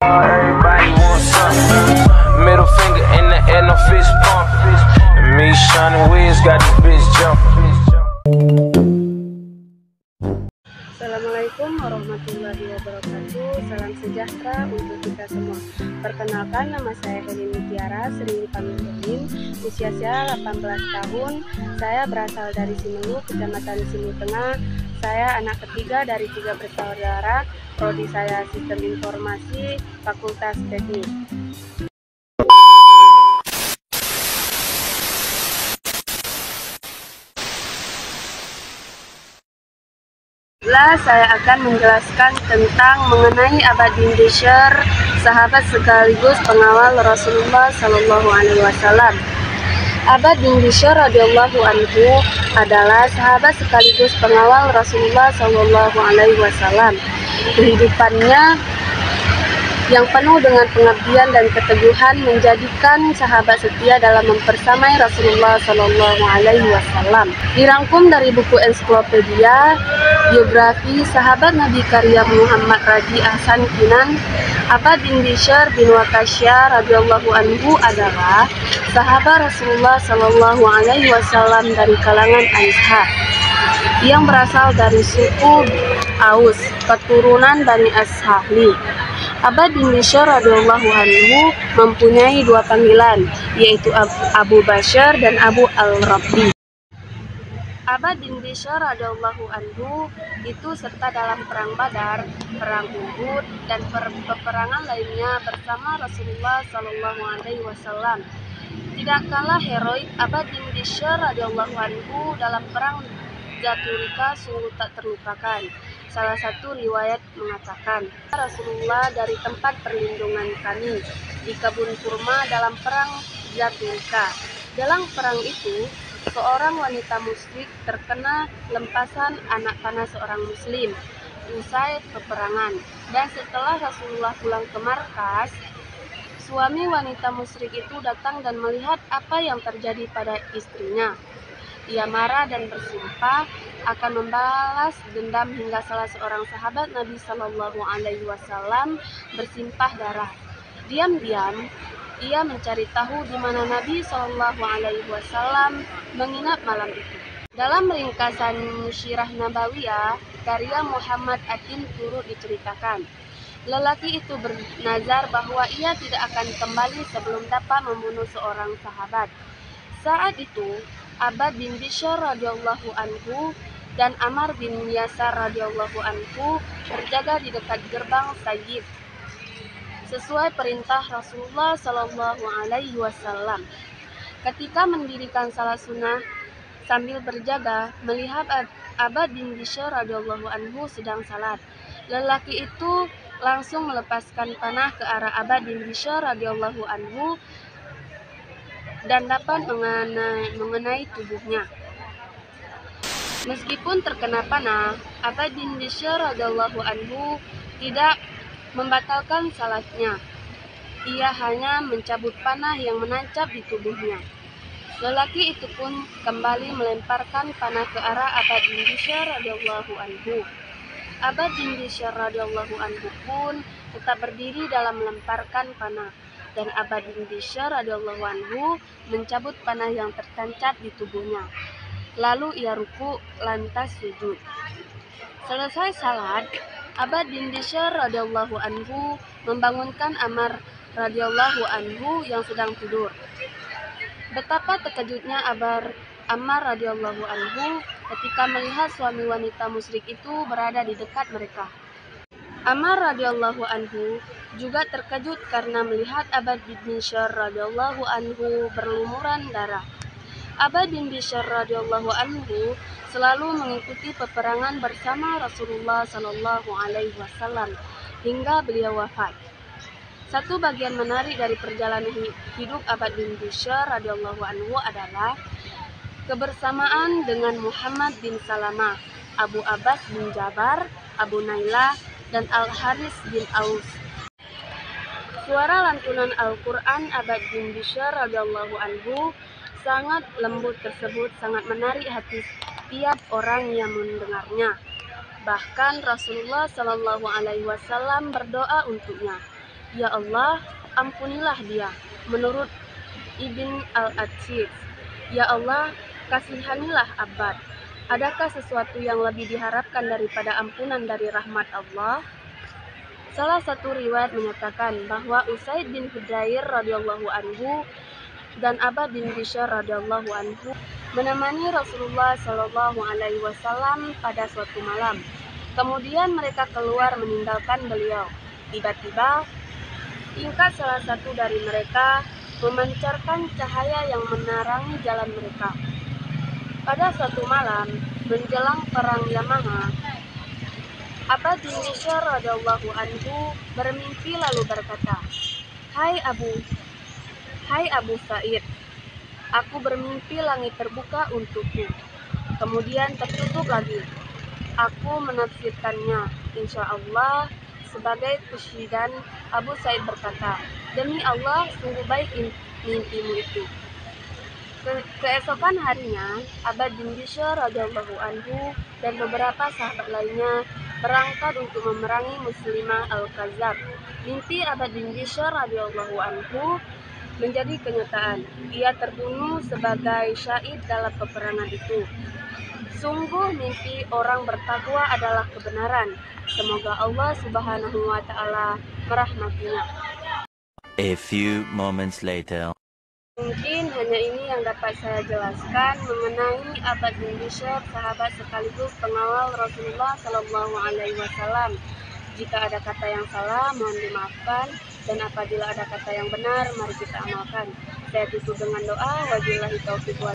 Everybody wants some. Middle finger in the air, no fist pump. And me, Sean and Wiz got this bitch jumping. Assalamualaikum warahmatullahi wabarakatuh. Salam sejahtera untuk kita semua. Perkenalkan, nama saya Helini Tiara, sering dipanggil Helin. Usia saya 18 tahun. Saya berasal dari Simelu, Kecamatan Simelu Tengah. Saya anak ketiga dari 3 bersaudara. Prodi saya Sistem Informasi, Fakultas Teknik. Saya akan menjelaskan tentang mengenai Abad bin Bishr, sahabat sekaligus pengawal Rasulullah Shallallahu Alaihi Wasallam. Abad bin Bishr radhiyallahu anhu adalah sahabat sekaligus pengawal Rasulullah Shallallahu Alaihi Wasallam. Kehidupannya yang penuh dengan pengabdian dan keteguhan menjadikan sahabat setia dalam mempersamai Rasulullah Shallallahu Alaihi Wasallam. Dirangkum dari buku ensiklopedia biografi sahabat Nabi karya Muhammad Raji Ahsan Kinan, Abad bin Bishr bin Wakasya radhiyallahu anhu adalah sahabat Rasulullah Shallallahu Alaihi Wasallam dari kalangan Ansar yang berasal dari suku Aus, keturunan Bani Ashali. Abad bin Bishr radhiyallahu anhu mempunyai 2 panggilan, yaitu Abu Bashr dan Abu Al-Rabbi. Abad bin Bishr radhiyallahu anhu itu serta dalam perang Badar, perang Uhud, dan peperangan lainnya bersama Rasulullah Shallallahu Alaihi Wasallam. Tidak kalah heroik, Abad bin Bishr radhiyallahu anhu dalam perang Zaturika sungguh tak terlupakan. Salah satu riwayat mengatakan, Rasulullah dari tempat perlindungan kami di kebun kurma dalam perang Zaturika. Dalam perang itu, seorang wanita musyrik terkena lempasan anak panah seorang muslim usai peperangan. Dan setelah Rasulullah pulang ke markas, suami wanita musyrik itu datang dan melihat apa yang terjadi pada istrinya. Ia marah dan bersumpah akan membalas dendam hingga salah seorang sahabat Nabi Shallallahu Alaihi Wasallam bersimpah darah. Diam-diam ia mencari tahu di mana Nabi Shallallahu Alaihi Wasallam menginap malam itu. Dalam ringkasan Syirah Nabawiyah karya Muhammad Atin turut diceritakan, lelaki itu bernazar bahwa ia tidak akan kembali sebelum dapat membunuh seorang sahabat. Saat itu Abad bin Bishr radhiyallahu anhu dan Ammar bin Yasar radhiyallahu anhu berjaga di dekat gerbang Sayyid sesuai perintah Rasulullah Shallallahu Alaihi Wasallam. Ketika mendirikan salat sunnah sambil berjaga, melihat Abad bin Bishr radhiyallahu anhu sedang salat, lelaki itu langsung melepaskan panah ke arah Abad bin Bishr radhiyallahu anhu dan dapat mengenai tubuhnya. Meskipun terkena panah, Abad bin Bishr radhiyallahu anhu tidak membatalkan salatnya. Ia hanya mencabut panah yang menancap di tubuhnya. Lelaki itu pun kembali melemparkan panah ke arah Abad bin Bishr radhiyallahu anhu. Abad bin Bishr radhiyallahu anhu pun tetap berdiri dalam melemparkan panah. Dan Abad bin Bishr radhiyallahu anhu mencabut panah yang tertancap di tubuhnya. Lalu ia ruku lantas sujud. Selesai salat, Abad bin Bishr radhiyallahu anhu membangunkan Ammar radhiyallahu anhu yang sedang tidur. Betapa terkejutnya Ammar radhiyallahu anhu ketika melihat suami wanita musyrik itu berada di dekat mereka. Ammar radhiyallahu anhu juga terkejut karena melihat Abad bin Bishr radhiyallahu anhu berlumuran darah. Abad bin Bishr radhiyallahu anhu selalu mengikuti peperangan bersama Rasulullah Shallallahu Alaihi Wasallam hingga beliau wafat. Satu bagian menarik dari perjalanan hidup Abad bin Bishr radhiyallahu anhu adalah kebersamaan dengan Muhammad bin Salamah, Abu Abbas bin Jabar, Abu Nailah, dan Al-Haris bin Aus. Suara lantunan Al-Quran Abad bin Bishr radhiyallahu anhu sangat lembut tersebut sangat menarik hati setiap orang yang mendengarnya. Bahkan Rasulullah Shallallahu Alaihi Wasallam berdoa untuknya. Ya Allah, ampunilah dia. Menurut Ibn al-Atsiz, Ya Allah, kasihanilah Abbad. Adakah sesuatu yang lebih diharapkan daripada ampunan dari rahmat Allah? Salah satu riwayat menyatakan bahwa Usaid bin Hudayr radhiyallahu anhu dan Abbad bin Bishr radhiyallahu anhu menemani Rasulullah Shallallahu alaihi wasallam pada suatu malam. Kemudian mereka keluar meninggalkan beliau. Tiba-tiba tingkah salah satu dari mereka memancarkan cahaya yang menerangi jalan mereka. Pada suatu malam menjelang perang Yamaha, Abbad bin Bishr radhiyallahu anhu bermimpi lalu berkata, Hai Abu Sa'id, aku bermimpi langit terbuka untukku, kemudian tertutup lagi. Aku menafsirkannya, insya Allah, sebagai kesyhidan. Abu Sa'id berkata, demi Allah, sungguh baik mimpimu itu. Keesokan harinya, Abbad bin Bishr radhiyallahu anhu dan beberapa sahabat lainnya berangkat untuk memerangi Muslimah al-Kazab. Mimpi Abbad bin Bishr radhiyallahu anhu menjadi kenyataan. Ia terbunuh sebagai syahid dalam peperangan itu. Sungguh mimpi orang bertakwa adalah kebenaran. Semoga Allah Subhanahu wa taala merahmatinya. A few moments later. Mungkin hanya ini yang dapat saya jelaskan mengenai Abbad bin Bishr, sahabat sekaligus pengawal Rasulullah Shallallahu alaihi wasallam. Jika ada kata yang salah, mohon dimaafkan, dan apabila ada kata yang benar, mari kita amalkan. Saya tutup dengan doa, wabillahi taufiq wal